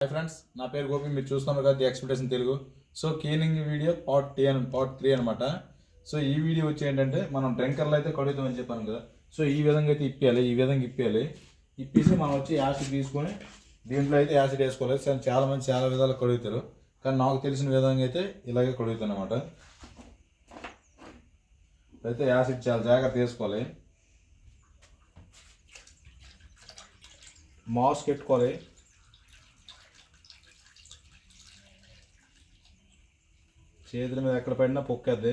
Hi friends, నా పేరు గోపి. మీరు చూస్తున్నారు కదా the expectation Telugu. So cleaning video part 3 అనమాట. సో ఈ వీడియో వచ్చి ఏంటంటే మనం డ్రింకర్లు అయితే కడుగుతామని చెప్పాను కదా. సో ఈ విధంగా అయితే ఇప్పేయాలి, ఈ విధంగా ఇప్పేయాలి. ఇప్పేసి మనం వచ్చి యాసిడ్ తీసుకొని దీంట్లో అయితే యాసిడ్ వేసుకోవాలి. చాలామంది చాలా విధాలు కడుగుతారు, కానీ నాకు తెలిసిన విధంగా అయితే ఇలాగే కడుగుతాను అనమాట. అయితే యాసిడ్ చాలా జాగ్రత్త వేసుకోవాలి, మాస్క్ పెట్టుకోవాలి. చేతుల మీద ఎక్కడ పడినా పొక్కేద్ది.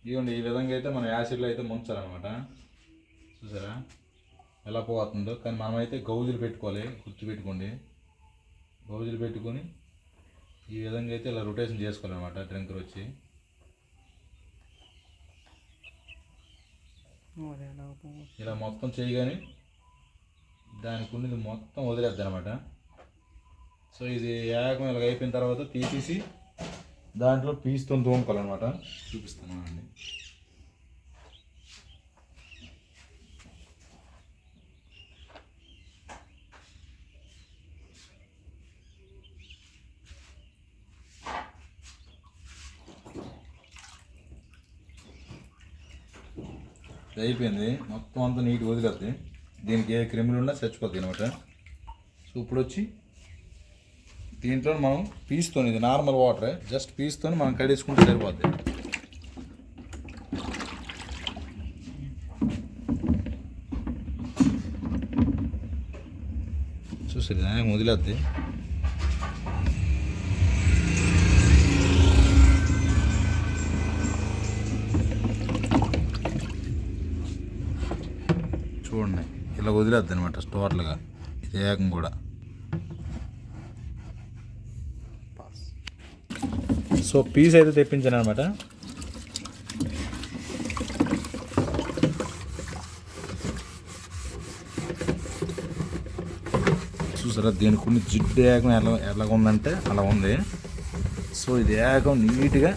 ఇవ్వండి, ఈ విధంగా అయితే మనం యాసిడ్లో అయితే ముంచాలన్నమాట. చూసారా ఎలా పోతుందో. కానీ మనమైతే గౌజులు పెట్టుకోవాలి, గుర్తుపెట్టుకోండి. గౌజులు పెట్టుకొని ఈ విధంగా అయితే ఇలా రొటేషన్ చేసుకోవాలన్నమాట. డ్రింకర్ వచ్చి ఇలా మొత్తం చేయగానే దానికి ఉన్నది మొత్తం వదిలేద్ది అనమాట. సో ఇది ఏకం ఇలాగ అయిపోయిన తర్వాత తీసేసి దాంట్లో పీస్తో తోముకోవాలన్నమాట. చూపిస్తున్నాను అండి. అయిపోయింది, మొత్తం అంతా నీట్గా వదిలేద్ది. దీనికి ఏ క్రిములు ఉన్నా చచ్చిపోతాయి అనమాట. సో ఇప్పుడు వచ్చి దీంట్లో మనం పీస్తో, ఇది నార్మల్ వాటరే, జస్ట్ పీస్తో మనం కడిగేసుకుంటే సరిపోద్ది. చూసి వదిలేద్ది. చూడండి, ఇలా వదిలేద్ది అనమాట టోటల్గా. ఇది ఏకం కూడా. సో పీస్ అయితే తెప్పించాను అనమాట. చూసారా, దీనికి కొన్ని జిడ్డు ఏకం ఎలాగ ఉందంటే అలా ఉంది. సో ఇది ఏకం నీట్గా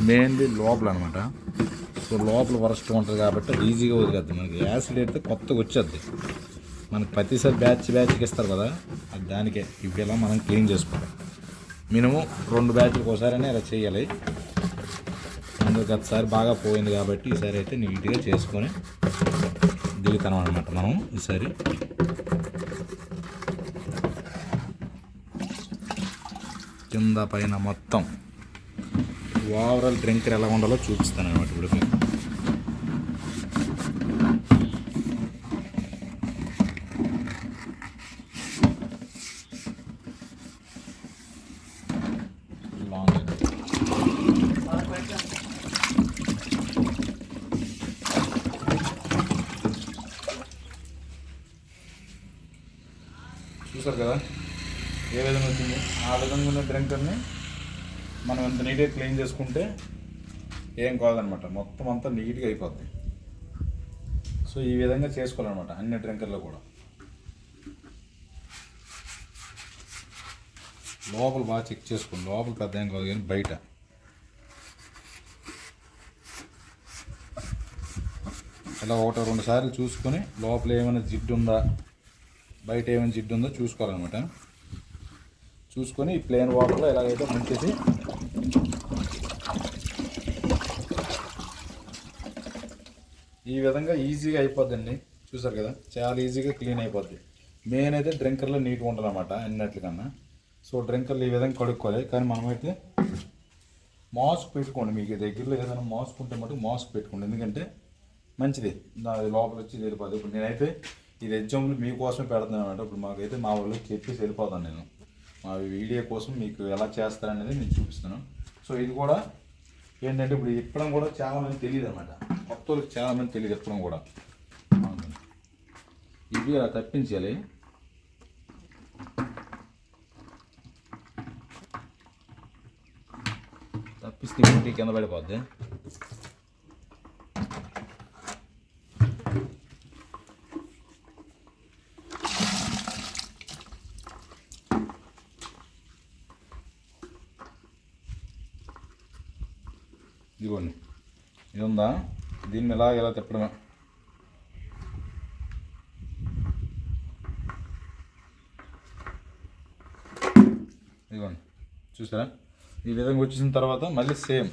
మెయిన్లీ లోపల అనమాట. సో లోపల వరస్ట్ ఉంటుంది కాబట్టి అది ఈజీగా వదిలేద్ది. మనకి యాసిడ్ అయితే కొత్తగా వచ్చేద్ది. మనకి ప్రతిసారి బ్యాచ్కి ఇస్తారు కదా, అది దానికే ఇవ్వేలా మనం క్లీన్ చేసుకోవాలి. మినిమం 2 బ్యాచ్లకు ఒకసారి ఇలా చేయాలి. అందుకు గతసారి బాగా పోయింది కాబట్టి ఈసారి అయితే నీట్గా చేసుకొని దిగుతాం అనమాట మనం. ఈసారి కింద పైన మొత్తం ఓవరాల్ డ్రింకర్ ఎలా ఉండాలో చూపిస్తాను అనమాట ఇప్పుడు. చూసారు కదా ఏ విధంగా వచ్చింది. ఆ విధంగా ఉన్న డ్రింకర్ని మనం ఎంత నీట్గా క్లీన్ చేసుకుంటే ఏం కాదనమాట. మొత్తం అంతా నీట్గా అయిపోద్ది. సో ఈ విధంగా చేసుకోవాలన్నమాట అన్ని డ్రింకర్లో కూడా. లోపల బాగా చెక్ చేసుకోండి. లోపల పెద్ద ఏం కాదు, కానీ బయట ఇలా 1-2 సార్లు చూసుకొని లోపల ఏమైనా జిడ్డు ఉందా, బయట ఏమైనా జిడ్డు ఉందో చూసుకోవాలన్నమాట. చూసుకొని ఈ ప్లేన్ వాటర్లో ఎలాగైతే ముంచేసి ఈ విధంగా ఈజీగా అయిపోద్దండి. చూసారు కదా, చాలా ఈజీగా క్లీన్ అయిపోద్ది. మెయిన్ అయితే డ్రింకర్లో నీట్గా ఉండాలన్నమాట అన్నిటికన్నా. సో డ్రింకర్లు ఈ విధంగా కడుక్కోవాలి. కానీ మనమైతే మాస్క్ పెట్టుకోండి. మీకు దగ్గరలో ఏదైనా మాస్క్ ఉంటే మటుకు మాస్క్ పెట్టుకోండి, ఎందుకంటే మంచిది. అది లోపల వచ్చి వెళ్ళిపోద్ది. ఇప్పుడు నేనైతే ఇది ఎగ్జాంపుల్ మీకోసమే పెడుతున్నాను అనమాట. ఇప్పుడు మాకైతే మా వాళ్ళకి చెప్పేసి వెళ్ళిపోతాను నేను. మా వీడియో కోసం మీకు ఎలా చేస్తారనేది నేను చూపిస్తాను. సో ఇది కూడా ఏంటంటే ఇప్పుడు ఇప్పడం కూడా చాలామంది తెలియదు అనమాట. కొత్త వాళ్ళకి చాలామంది తెలియదు ఇప్పడం కూడా. ఇవి అలా తప్పించాలి. తిప్పి కింద పడిపోద్ది. ఇదిగోండి, ఇది ఉందా, దీన్ని ఇలా తిప్పడమే. ఇదిగోండి, చూసారా? ఈ విధంగా వచ్చేసిన తర్వాత మళ్ళీ సేమ్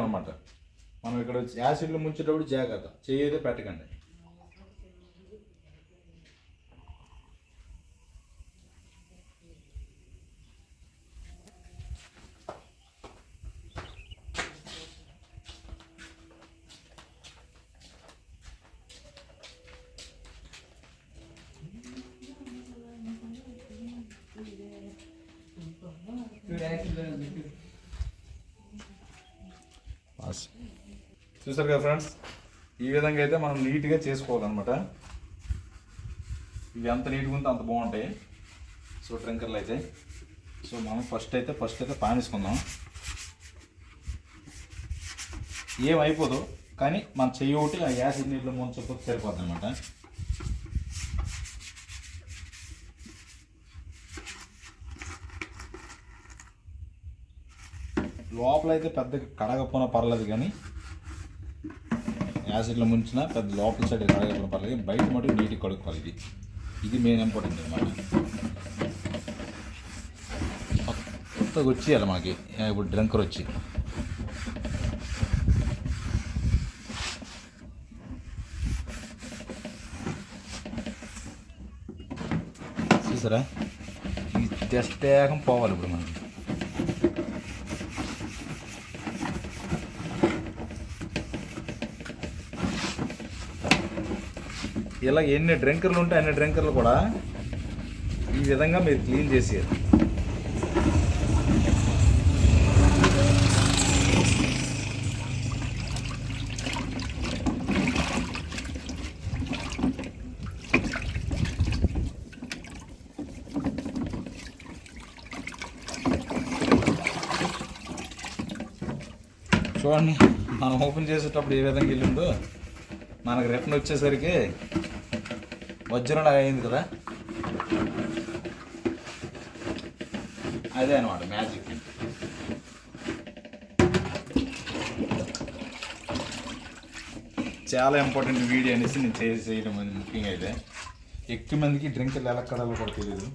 అనమాట. మనం ఇక్కడ యాసిడ్లో ముంచేటప్పుడు జాగ్రత్త, చెయ్యి అయితే పెట్టకండి. చూసారు కదా ఫ్రెండ్స్, ఈ విధంగా అయితే మనం నీట్గా చేసుకోవాలన్నమాట. ఇవి ఎంత నీట్గా ఉంటే అంత బాగుంటాయి. సో డ్రింకర్లు అయితే మనం ఫస్ట్ అయితే పానేసుకుందాం. ఏమైపోదు, కానీ మన చెయ్యి ఒకటి ఆ యాసిడ్ నీటిలో ముంచకపోతే సరిపోద్ది అనమాట. లోపలైతే పెద్ద కడగపోయినా పర్లేదు, కానీ యాసిడ్లో ముంచినా పెద్ద లోపల సైడ్ కడగపోయినా పర్లేదు, బయట మటుకు నీట్గా కడుక్కోవాలి. ఇది మెయిన్ ఇంపార్టెంట్ అనమాట. కొత్తగా వచ్చేయాలి మాకు ఇప్పుడు డ్రింకర్ వచ్చి. చూసారా, ఈ జస్ట్ ఏకం పోవాలి ఇప్పుడు మనకి. ఇలా ఎన్ని డ్రింకర్లు ఉంటే అన్ని డ్రింకర్లు కూడా ఈ విధంగా మీరు క్లీన్ చేసేయాలి. చూడండి, మనం ఓపెన్ చేసేటప్పుడు ఏ విధంగా వెళ్ళిందో మనకు రిటర్న్ వచ్చేసరికి వజ్రం అయింది కదా. అదే అనమాట మ్యాజిక్. చాలా ఇంపార్టెంట్ వీడియో అనేసి నేను చేయడం ముఖ్యంగా. అయితే ఎక్కువ మందికి డ్రింకర్లు ఎలా కడాలో కూడా తెలియదు.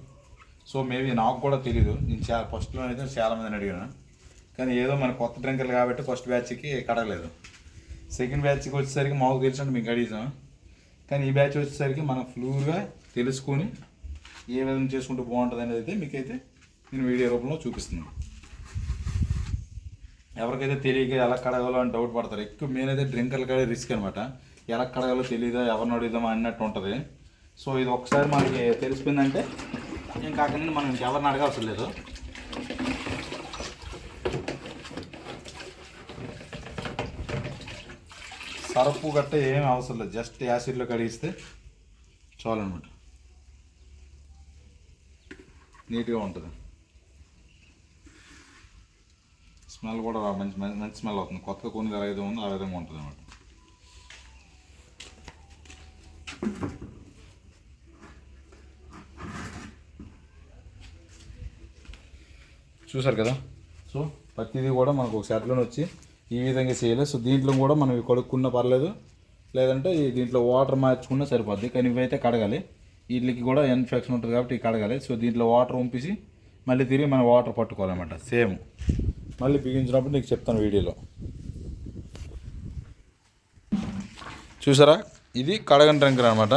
సో మేబీ నాకు కూడా తెలియదు. నేను ఫస్ట్లో అయితే చాలామందిని అడిగాను, కానీ ఏదో మన కొత్త డ్రింకర్లు కాబట్టి ఫస్ట్ బ్యాచ్కి కడగలేదు. సెకండ్ బ్యాచ్కి వచ్చేసరికి మాకు తెలిసినట్టు మీకు అడిగాం, కానీ ఈ బ్యాచ్ వచ్చేసరికి మనం ఫ్లూగా తెలుసుకొని ఏ విధంగా చేసుకుంటూ బాగుంటుంది అనేది అయితే మీకైతే నేను వీడియో రూపంలో చూపిస్తున్నాను. ఎవరికైతే తెలియక ఎలా కడగాలో అని డౌట్ పడతారు. ఎక్కువ మెయిన్ అయితే డ్రింకర్లు కడే రిస్క్ అనమాట. ఎలా కడగాలో తెలియదా, ఎవరిని అడుగుదామా అన్నట్టు ఉంటుంది. సో ఇది ఒకసారి మనకి తెలిసిపోయిందంటే ఇంకా అక్కడి నుండి మనం ఎవరిని అడగాల్సిన లేదు. సరపు గట్ట ఏం అవసరం లేదు, జస్ట్ యాసిడ్లో కడిగిస్తే చాలన్నమాట. నీట్గా ఉంటుంది. స్మెల్ కూడా మంచి స్మెల్ అవుతుంది. కొత్తగా కొన్ని ఎలా అయితే ఉందో ఆ విధంగా ఉంటుంది అన్నమాట. చూసారు కదా. సో ప్రతిదీ కూడా మనకు ఒక సెట్లోనే వచ్చి ఈ విధంగా చేయాలి. సో దీంట్లో కూడా మనం కడుక్కున్నా పర్లేదు, లేదంటే దీంట్లో వాటర్ మార్చుకున్నా సరిపోద్ది. కానీ ఇవైతే కడగాలి, వీటికి కూడా ఇన్ఫెక్షన్ ఉంటుంది కాబట్టి ఇవి కడగాలి. సో దీంట్లో వాటర్ పంపించి మళ్ళీ తిరిగి మనం వాటర్ పట్టుకోవాలన్నమాట. సేమ్ మళ్ళీ బిగించినప్పుడు నీకు చెప్తాను వీడియోలో. చూసారా, ఇది కడగని డ్రింకర్ అనమాట.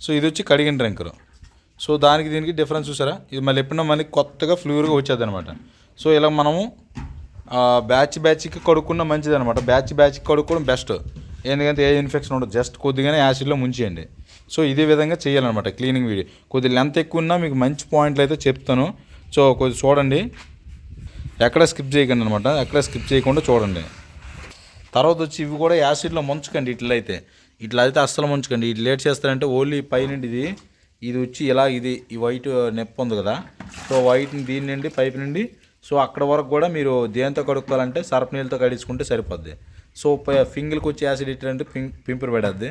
సో ఇది వచ్చి కడిగిన డ్రింకర్. సో దానికి దీనికి డిఫరెన్స్ చూసారా. ఇది మళ్ళీ ఎప్పుడన్నా మళ్ళీ కొత్తగా ఫ్లూర్గా వచ్చేది అనమాట. సో ఇలా మనము బ్యాచ్కి కడుక్కున్న మంచిది అనమాట. బ్యాచ్కి కడుక్కోవడం బెస్ట్, ఎందుకంటే ఏ ఇన్ఫెక్షన్ ఉండదు. జస్ట్ కొద్దిగానే యాసిడ్లో ముంచేయండి. సో ఇదే విధంగా చేయాలన్నమాట క్లీనింగ్ వీడియో. కొద్ది లెంత్ ఎక్కువ ఉన్నా మీకు మంచి పాయింట్లు అయితే చెప్తాను. సో కొద్ది చూడండి, ఎక్కడ స్కిప్ చేయకండి అనమాట. ఎక్కడ స్కిప్ చేయకుండా చూడండి. తర్వాత వచ్చి ఇవి కూడా యాసిడ్లో ముంచకండి. ఇట్లా అయితే అస్సలు ముంచకండి. ఇట్లా లేట్ చేస్తారంటే ఓన్లీ పైనుండి ఇది వచ్చి ఇలా ఈ వైట్ నెప్ప ఉంది కదా. సో వైట్ని దీని నుండి పైపు నుండి సో అక్కడ వరకు కూడా మీరు దేంతో కడుక్కోవాలంటే సర్ఫ్ నీళ్ళతో కడుచుకుంటే సరిపోద్ది. సో ఫింగిల్కి వచ్చే యాసిడిటీ అంటే పింపురు పడద్ది.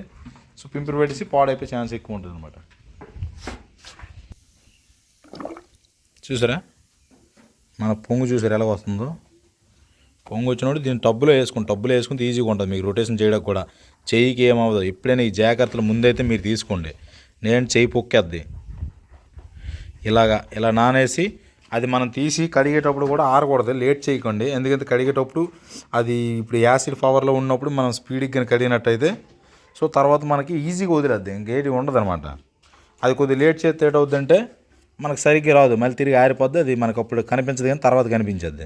సో పింపురు పెట్టేసి పాడైపోయే ఛాన్స్ ఎక్కువ ఉంటుంది అనమాట. చూసారా మన పొంగు చూసారా ఎలా వస్తుందో. పొంగు వచ్చినప్పుడు దీన్ని టబ్బులో వేసుకుంటే ఈజీగా ఉంటుంది మీకు రొటేషన్ చేయడానికి కూడా. చెయ్యికి ఏమవ్వదు. ఎప్పుడైనా ఈ జాగ్రత్తలు ముందైతే మీరు తీసుకోండి. నేను చెయ్యి పొక్కేద్ది ఇలా నానేసి అది మనం తీసి కడిగేటప్పుడు కూడా ఆరకూడదు. లేట్ చేయకండి. ఎందుకంటే కడిగేటప్పుడు అది ఇప్పుడు యాసిడ్ పవర్లో ఉన్నప్పుడు మనం స్పీడ్గా కడిగినట్టయితే సో తర్వాత మనకి ఈజీగా వదిలేద్ది, ఇంకేటి ఉండదు అనమాట. అది కొద్దిగా లేట్ చేస్తే ఏటవుద్దంటే మనకు సరిగ్గా రాదు, మళ్ళీ తిరిగి ఆరిపోద్ది. అది మనకు అప్పుడు కనిపించదు కానీ తర్వాత కనిపించద్ది.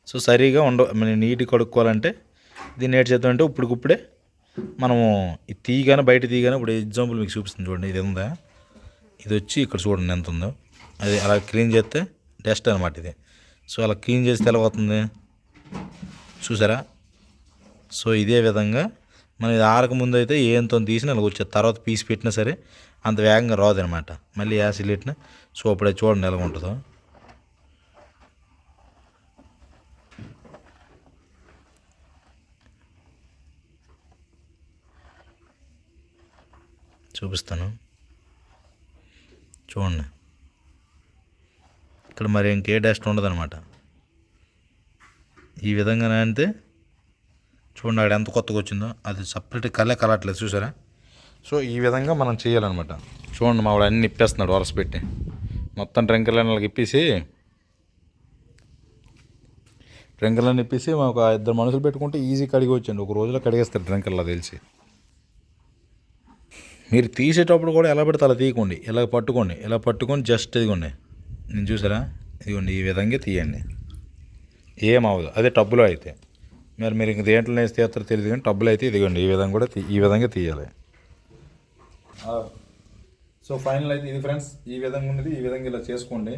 సో సరిగా మనం నీట్గా కడుక్కోవాలంటే దీన్ని ఏడు చేద్దామంటే ఇప్పుడే మనము ఇది తీయగానే బయట తీయగానే ఇప్పుడు ఎగ్జాంపుల్ మీకు చూపిస్తుంది చూడండి. ఇది ఉందా, ఇది వచ్చి ఇక్కడ చూడండి ఎంత ఉందో. అది అలా క్లీన్ చేస్తే డస్ట్ అనమాట ఇది. సో అలా క్లీన్ చేస్తే ఎలా అవుతుంది చూసారా. సో ఇదే విధంగా మనం ఇది ఆరకముందు అయితే ఏంతో తీసినా అలా వచ్చేది. తర్వాత పీస్ పెట్టినా సరే అంత వేగంగా రాదనమాట. మళ్ళీ యాసిడ్ పెట్టినా సో అప్పుడే చూడండి ఎలా ఉంటుందో. చూపిస్తాను చూడండి. ఇక్కడ మరి ఇంకే డస్ట్ ఉండదన్నమాట. ఈ విధంగా అంటే చూడండి అక్కడ ఎంత కొత్తగా వచ్చిందో. అది సపరేట్ కలట్లేదు చూసారా. సో ఈ విధంగా మనం చేయాలన్నమాట. చూడండి మా వాడు అన్ని ఇప్పేస్తున్నాడు వరస పెట్టి. మొత్తం డ్రింకర్లను ఇప్పేసి ఒక 2 మనుషులు పెట్టుకుంటే ఈజీ కడిగి వచ్చండి. ఒక రోజులో కడిగేస్తారు డ్రింకర్లా తెలిసి. మీరు తీసేటప్పుడు కూడా ఎలా పెడితే అలా తీయకండి. ఇలా పట్టుకొని జస్ట్ ఇదిగోండి నేను చూసారా, ఇదిగోండి ఈ విధంగా తీయండి. ఏమవ్వదు. అదే టబ్బులో అయితే మీరు ఇంక దేంట్లో వేసి తీస్తారో తెలియదు కానీ టబ్బులో అయితే ఇదిగోండి ఈ విధంగా తీయాలి. సో ఫైనల్ అయితే ఇది ఫ్రెండ్స్. ఈ విధంగా ఉన్నది ఈ విధంగా ఇలా చేసుకోండి.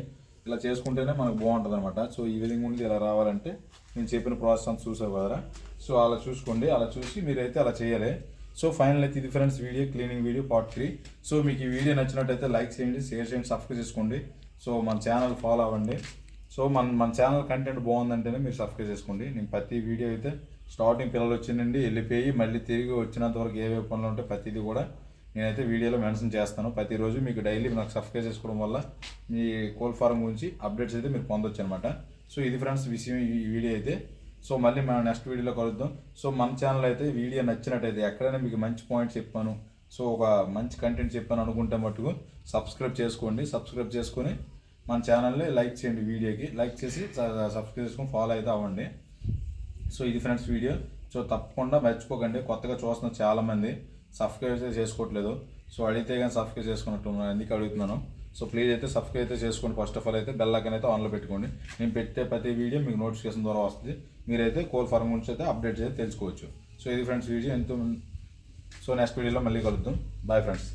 ఇలా చేసుకుంటేనే మనకు బాగుంటుంది అనమాట. సో ఈ విధంగా ఉన్నది ఇలా రావాలంటే నేను చెప్పిన ప్రాసెస్ అంతా చూసావు కదరా. సో అలా చూసుకోండి. అలా చూసి మీరైతే అలా చేయాలి. సో ఫైనల్ అయితే ఇది friends video, cleaning video part 3. So మీకు ఈ వీడియో నచ్చినట్టయితే లైక్ చేయండి, షేర్ చేయండి, సబ్స్క్రైబ్ చేసుకోండి. సో మన ఛానల్ ఫాలో అవ్వండి. సో మన ఛానల్ కంటెంట్ బాగుందంటేనే మీరు సబ్స్క్రైబ్ చేసుకోండి. నేను ప్రతి వీడియో అయితే స్టార్టింగ్ పిల్లలు వచ్చిందండి వెళ్ళిపోయి మళ్ళీ తిరిగి వచ్చినంత వరకు ఏవే పనులు ఉంటే ప్రతిదీ కూడా నేనైతే వీడియోలో మెన్షన్ చేస్తాను. ప్రతిరోజు మీకు డైలీ నాకు సబ్స్క్రైబ్ చేసుకోవడం వల్ల మీ కోల్ ఫారం గురించి అప్డేట్స్ అయితే మీరు పొందొచ్చు అనమాట. సో ఇది ఫ్రెండ్స్ విషయం ఈ వీడియో అయితే. సో మళ్ళీ మనం నెక్స్ట్ వీడియోలో కలుద్దాం. సో మన ఛానల్ అయితే వీడియో నచ్చినట్టయితే ఎక్కడైనా మీకు మంచి పాయింట్ చెప్పాను, సో ఒక మంచి కంటెంట్ చెప్పాను అనుకుంటే మటుకు సబ్స్క్రైబ్ చేసుకోండి. సబ్స్క్రైబ్ చేసుకొని మన ఛానల్ని లైక్ చేయండి. వీడియోకి లైక్ చేసి సబ్స్క్రైబ్ చేసుకొని ఫాలో అయితే అవ్వండి. సో ఇది ఫ్రెండ్స్ వీడియో. సో తప్పకుండా మర్చిపోకండి. కొత్తగా చూస్తున్న చాలామంది సబ్స్క్రైబ్ అయితే చేసుకోవట్లేదు. సో అడిగితే కానీ సబ్స్క్రైబ్ చేసుకున్నట్టు ఎందుకు అడుగుతున్నాను. సో ప్లీజ్ అయితే సబ్స్క్రైబ్ అయితే చేసుకోండి. ఫస్ట్ ఆఫ్ ఆల్ అయితే బెల్ ఐకాన్ అయితే ఆన్లో పెట్టుకోండి. నేను పెట్టే ప్రతి వీడియో మీకు నోటిఫికేషన్ ద్వారా వస్తుంది. మీరైతే కోల్ ఫార్మ్ గురించి అయితే అప్డేట్స్ అయితే తెలుసుకోవచ్చు. సో ఇది ఫ్రెండ్స్ వీడియో ఎంతో. సో నెక్స్ట్ వీడియోలో మళ్ళీ కలుద్దాం. Bye friends.